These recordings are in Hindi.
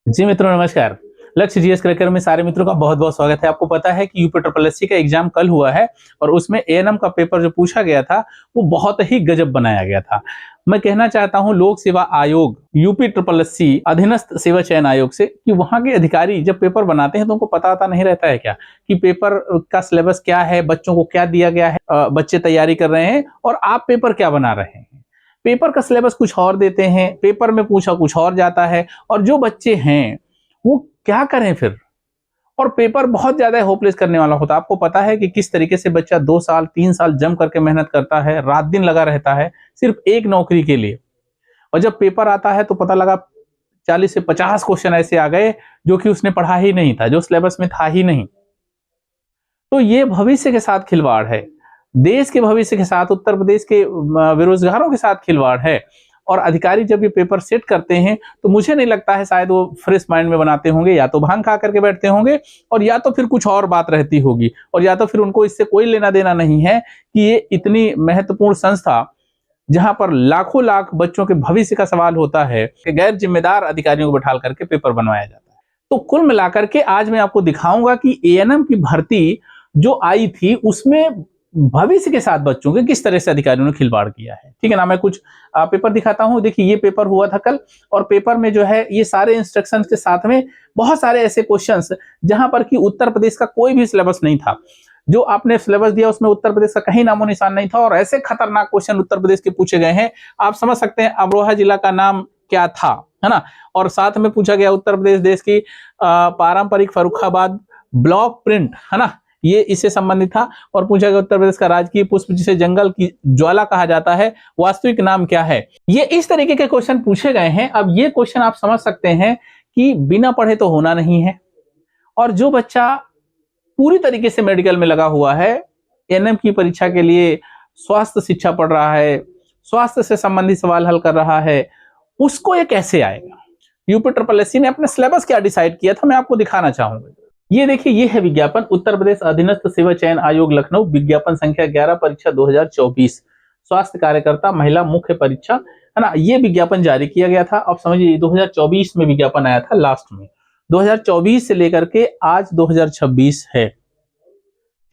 जी मित्रों, नमस्कार। लक्ष्य जीएस करिकुलम में सारे मित्रों का बहुत-बहुत स्वागत है। आपको पता है कि यूपी ट्रिपल एससी का एग्जाम कल हुआ है और उसमें एएनएम का पेपर जो पूछा गया था, वो बहुत ही गजब बनाया गया था। मैं कहना चाहता हूँ लोक सेवा आयोग, यूपी ट्रिपल एससी अधीनस्थ सेवा चयन आयोग से कि वहाँ के अधिकारी जब पेपर बनाते हैं तो उनको पता-वता नहीं रहता है क्या कि पेपर का सिलेबस क्या है, बच्चों को क्या दिया गया है, बच्चे तैयारी कर रहे हैं और आप पेपर क्या बना रहे हैं। पेपर का सिलेबस कुछ और देते हैं, पेपर में पूछा कुछ और जाता है और जो बच्चे हैं वो क्या करें फिर? और पेपर बहुत ज़्यादा होपलेस करने वाला होता है। आपको पता है कि किस तरीके से बच्चा 2 साल, 3 साल जम करके मेहनत करता है, रात-दिन लगा रहता है, सिर्फ़ एक नौकरी के लिए। और जब पेपर आता है तो पता लगा 40 से 50 क्वेश्चन ऐसे आ गए जो कि उसने पढ़ा ही नहीं था, जो सिलेबस में था ही नहीं। तो ये भविष्य के साथ खिलवाड़ है। देश के भविष्य के साथ, उत्तर प्रदेश के बेरोजगारों के साथ खिलवाड़ है। और अधिकारी जब ये पेपर सेट करते हैं तो मुझे नहीं लगता है शायद वो फ्रेश माइंड में बनाते होंगे, या तो भांग खा करके बैठते होंगे और या तो फिर कुछ और बात रहती होगी और या तो फिर उनको इससे कोई लेना देना नहीं है कि ये इतनी महत्वपूर्ण संस्था जहां पर लाखों लाख बच्चों के भविष्य का सवाल होता है कि गैर जिम्मेदार अधिकारियों को बैठा करके पेपर बनवाया जाता है। तो कुल मिलाकर के आज मैं आपको दिखाऊंगा कि एएनएम की भर्ती जो आई थी उसमें भविष्य के साथ बच्चों के किस तरह से अधिकारियों ने खिलवाड़ किया है। ठीक है ना, मैं कुछ पेपर दिखाता हूं। देखिए ये पेपर हुआ था कल और पेपर में जो है ये सारे इंस्ट्रक्शन के साथ में बहुत सारे ऐसे क्वेश्चंस जहां पर कि उत्तर प्रदेश का कोई भी सिलेबस नहीं था। जो आपने सिलेबस दिया उसमें उत्तर प्रदेश का कहीं नामो निशान नहीं था और ऐसे खतरनाक क्वेश्चन उत्तर प्रदेश के पूछे गए हैं। आप समझ सकते हैं अमरोहा जिला का नाम क्या था, है ना। और साथ में पूछा गया उत्तर प्रदेश देश की पारंपरिक फर्रुखाबाद ब्लॉक प्रिंट, है ना, ये इससे संबंधित था। और पूछा गया उत्तर प्रदेश का राजकीय पुष्प जिसे जंगल की ज्वाला कहा जाता है, वास्तविक नाम क्या है। ये इस तरीके के क्वेश्चन पूछे गए हैं। अब ये क्वेश्चन आप समझ सकते हैं कि बिना पढ़े तो होना नहीं है। और जो बच्चा पूरी तरीके से मेडिकल में लगा हुआ है, एएनएम की परीक्षा के लिए स्वास्थ्य शिक्षा पढ़ रहा है, स्वास्थ्य से संबंधित सवाल हल कर रहा है, उसको ये कैसे आएगा। यूपी ट्रिपल एससी ने अपने सिलेबस क्या डिसाइड किया था मैं आपको दिखाना चाहूंगा। ये देखिए, ये है विज्ञापन, उत्तर प्रदेश अधीनस्थ सेवा चयन आयोग लखनऊ, विज्ञापन संख्या 11, परीक्षा 2024, स्वास्थ्य कार्यकर्ता महिला मुख्य परीक्षा, है ना। ये विज्ञापन जारी किया गया था। अब समझिए 2024 में विज्ञापन आया था लास्ट में। 2024 से लेकर के आज 2026 है।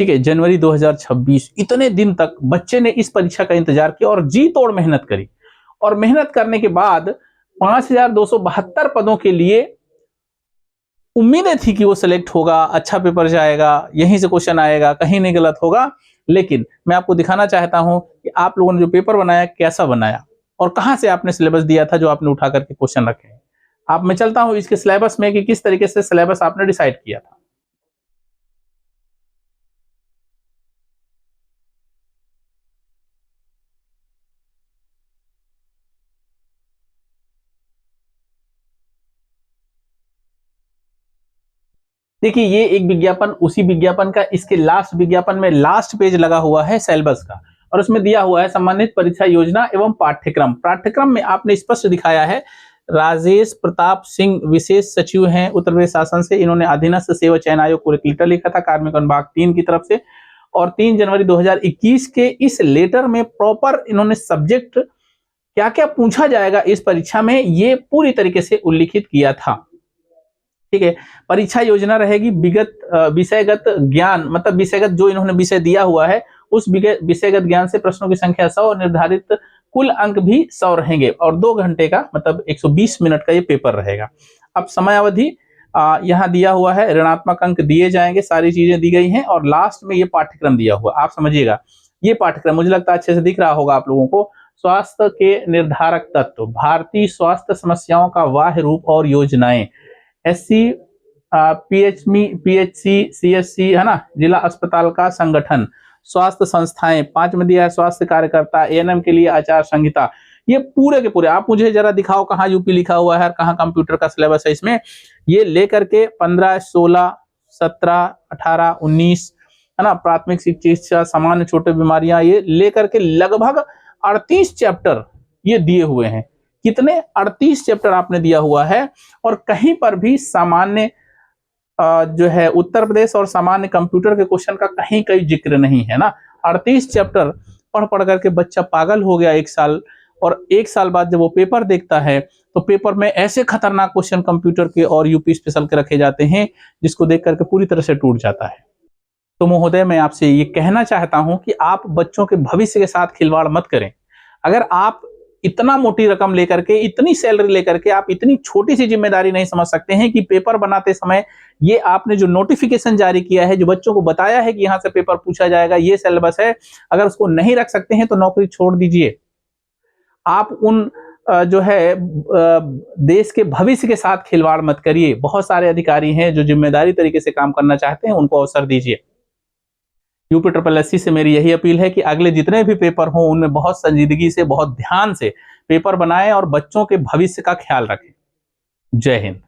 ठीक है, जनवरी 2026, इतने दिन तक बच्चे ने इस परीक्षा का इंतजार किया और जी तोड़ मेहनत करी। और मेहनत करने के बाद 5272 पदों के लिए उम्मीदें थी कि वो सिलेक्ट होगा, अच्छा पेपर जाएगा, यहीं से क्वेश्चन आएगा, कहीं नहीं गलत होगा। लेकिन मैं आपको दिखाना चाहता हूं कि आप लोगों ने जो पेपर बनाया कैसा बनाया और कहां से आपने सिलेबस दिया था जो आपने उठा करके क्वेश्चन रखे हैं। आप मैं चलता हूं इसके सिलेबस में कि किस तरीके से सिलेबस आपने डिसाइड किया था। देखिए ये एक विज्ञापन, उसी विज्ञापन का इसके लास्ट विज्ञापन में लास्ट पेज लगा हुआ है सिलेबस का और उसमें दिया हुआ है संबंधित परीक्षा योजना एवं पाठ्यक्रम। पाठ्यक्रम में आपने स्पष्ट दिखाया है, राजेश प्रताप सिंह विशेष सचिव हैं उत्तर प्रदेश शासन से, इन्होंने अधीनस्थ सेवा चयन आयोग को एक लेटर लिखा था कार्मिक अनुभाग 3 की तरफ से और 3 जनवरी 2021 के इस लेटर में प्रॉपर इन्होंने सब्जेक्ट क्या क्या पूछा जाएगा इस परीक्षा में ये पूरी तरीके से उल्लिखित किया था। ठीक है, परीक्षा योजना रहेगी विगत विषयगत ज्ञान, मतलब विषयगत जो इन्होंने विषय दिया हुआ है उस विषयगत ज्ञान से प्रश्नों की संख्या 100 और निर्धारित कुल अंक भी 100 रहेंगे और 2 घंटे का मतलब 120 मिनट का ये पेपर रहेगा। अब समय अवधि यहाँ दिया हुआ है, ऋणात्मक अंक दिए जाएंगे, सारी चीजें दी गई हैं और लास्ट में ये पाठ्यक्रम दिया हुआ। आप समझिएगा ये पाठ्यक्रम मुझे लगता है अच्छे से दिख रहा होगा आप लोगों को। स्वास्थ्य के निर्धारक तत्व, भारतीय स्वास्थ्य समस्याओं का बाह्य रूप और योजनाएं, एससी पीएचसी सीएससी, है ना, जिला अस्पताल का संगठन, स्वास्थ्य संस्थाएं, 5 में दिया है स्वास्थ्य कार्यकर्ता, एएनएम के लिए आचार संहिता। ये पूरे के पूरे आप मुझे जरा दिखाओ कहाँ यूपी लिखा हुआ है और कहाँ कंप्यूटर का सिलेबस है इसमें। ये लेकर के 15, 16, 17, 18, 19, है ना, प्राथमिक चिकित्सा, सामान्य छोटे बीमारियां, ये लेकर के लगभग 38 चैप्टर ये दिए हुए हैं। कितने 38 चैप्टर आपने दिया हुआ है और कहीं पर भी सामान्य जो है उत्तर प्रदेश और सामान्य कंप्यूटर के क्वेश्चन का कहीं जिक्र नहीं है ना। 38 चैप्टर पढ़ पढ़ करके बच्चा पागल हो गया एक साल और 1 साल बाद जब वो पेपर देखता है तो पेपर में ऐसे खतरनाक क्वेश्चन कंप्यूटर के और यूपी स्पेशल के रखे जाते हैं जिसको देख करके पूरी तरह से टूट जाता है। तो महोदय, मैं आपसे ये कहना चाहता हूं कि आप बच्चों के भविष्य के साथ खिलवाड़ मत करें। अगर आप इतना मोटी रकम लेकर के, इतनी सैलरी लेकर के आप इतनी छोटी सी जिम्मेदारी नहीं समझ सकते हैं कि पेपर बनाते समय ये आपने जो नोटिफिकेशन जारी किया है, जो बच्चों को बताया है कि यहां से पेपर पूछा जाएगा, ये सिलेबस है, अगर उसको नहीं रख सकते हैं तो नौकरी छोड़ दीजिए। आप उन जो है देश के भविष्य के साथ खिलवाड़ मत करिए। बहुत सारे अधिकारी हैं जो जिम्मेदारी तरीके से काम करना चाहते हैं, उनको अवसर दीजिए। यूपीएससी से मेरी यही अपील है कि अगले जितने भी पेपर हों उनमें बहुत संजीदगी से, बहुत ध्यान से पेपर बनाएं और बच्चों के भविष्य का ख्याल रखें। जय हिंद।